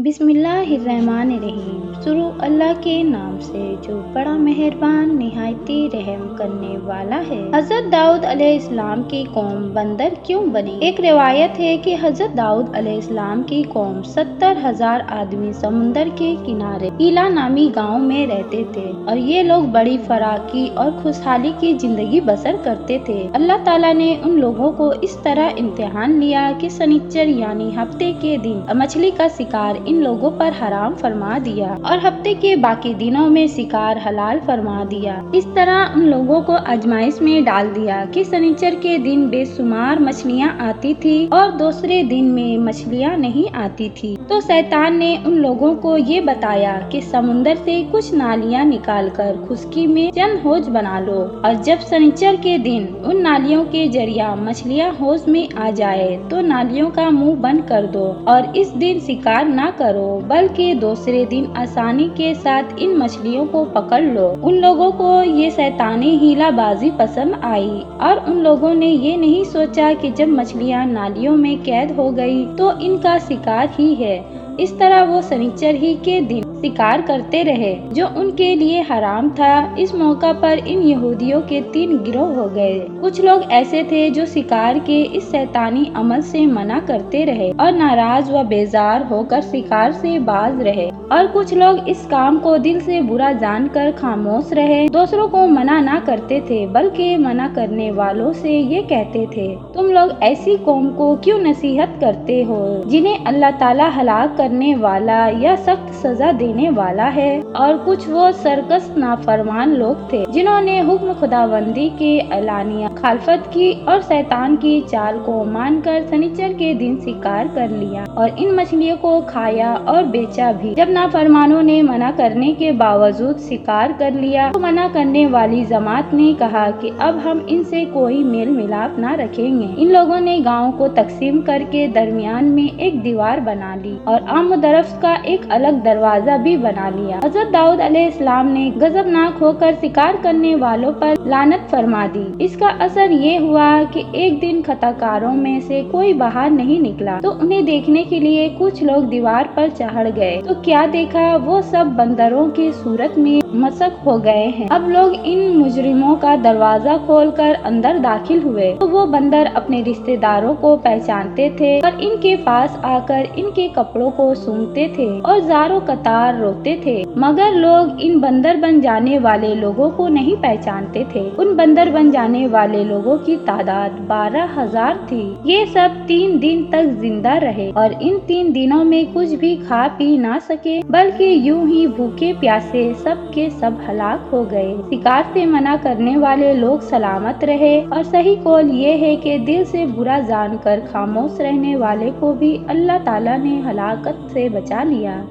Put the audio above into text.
बिस्मिल्लाहिर्रहमानिर्रहीम। शुरू अल्लाह के नाम से जो बड़ा मेहरबान निहायती रहम करने वाला है। हजरत दाऊद अलैहिस्सलाम की कौम बंदर क्यों बनी? एक रिवायत है कि हजरत दाऊद अलैहिस्सलाम की कौम 70,000 आदमी समुंदर के किनारे ईला नामी गांव में रहते थे और ये लोग बड़ी फराकी और खुशहाली की जिंदगी बसर करते थे। अल्लाह ताला ने उन लोगों को इस तरह इम्तिहान लिया कि शनिचर यानी हफ्ते के दिन मछली का शिकार इन लोगों पर हराम फरमा दिया और हफ्ते के बाकी दिनों में शिकार हलाल फरमा दिया। इस तरह उन लोगों को आजमाइश में डाल दिया कि शनिचर के दिन बेशुमार मछलियाँ आती थी और दूसरे दिन में मछलियाँ नहीं आती थी। तो शैतान ने उन लोगों को ये बताया कि समुंदर से कुछ नालियाँ निकालकर खुशकी में चंद हौज बना लो और जब शनिचर के दिन उन नालियों के जरिया मछलियाँ हौज में आ जाए तो नालियों का मुंह बंद कर दो और इस दिन शिकार ना करो बल्कि दूसरे दिन आसानी के साथ इन मछलियों को पकड़ लो। उन लोगों को ये शैतानी हीलाबाजी पसंद आई और उन लोगों ने ये नहीं सोचा कि जब मछलियाँ नालियों में कैद हो गई तो इनका शिकार ही है। इस तरह वो शनिचर ही के दिन शिकार करते रहे जो उनके लिए हराम था। इस मौका पर इन यहूदियों के 3 गिरोह हो गए। कुछ लोग ऐसे थे जो शिकार के इस शैतानी अमल से मना करते रहे और नाराज व बेजार होकर शिकार से बाज रहे और कुछ लोग इस काम को दिल से बुरा जानकर खामोश रहे। दूसरों को मना ना करते थे बल्कि मना करने वालों से ये कहते थे, तुम लोग ऐसी कौम को क्यों नसीहत करते हो जिन्हें अल्लाह ताला हलाक करने वाला या सख्त सजा देने वाला है। और कुछ वो सरकस नाफरमान लोग थे जिन्होंने हुक्म खुदाबंदी के एलानिया खालफत की और शैतान की चाल को मानकर शनिचर के दिन शिकार कर लिया और इन मछलियों को खाया और बेचा भी। जब नाफरमानों ने मना करने के बावजूद शिकार कर लिया तो मना करने वाली जमात ने कहा कि अब हम इनसे कोई मेल मिलाप ना रखेंगे। इन लोगों ने गाँव को तकसीम करके दरमियान में एक दीवार बना ली और आमदरफ्त का एक अलग दरवाजा भी बना लिया। हजरत दाऊद अलैहिस्सलाम ने गजबनाक होकर शिकार करने वालों पर लानत फरमा दी। इसका असर ये हुआ कि एक दिन खताकारों में से कोई बाहर नहीं निकला तो उन्हें देखने के लिए कुछ लोग दीवार पर चढ़ गए तो क्या देखा, वो सब बंदरों की सूरत में मशक हो गए हैं। अब लोग इन मुजरिमों का दरवाजा खोलकर अंदर दाखिल हुए तो वो बंदर अपने रिश्तेदारों को पहचानते थे और इनके पास आकर इनके कपड़ों को सूंघते थे और जारो कतार रोते थे। मगर लोग इन बंदर बन जाने वाले लोगों को नहीं पहचानते थे। उन बंदर बन जाने वाले लोगों की तादाद 12,000 थी। ये सब 3 दिन तक जिंदा रहे और इन 3 दिनों में कुछ भी खा पी ना सके बल्कि यूं ही भूखे प्यासे सब के सब हलाक हो गए। शिकार से मना करने वाले लोग सलामत रहे और सही कौल ये है कि दिल से बुरा जानकर खामोश रहने वाले को भी अल्लाह ताला ने हलाकत से बचा लिया।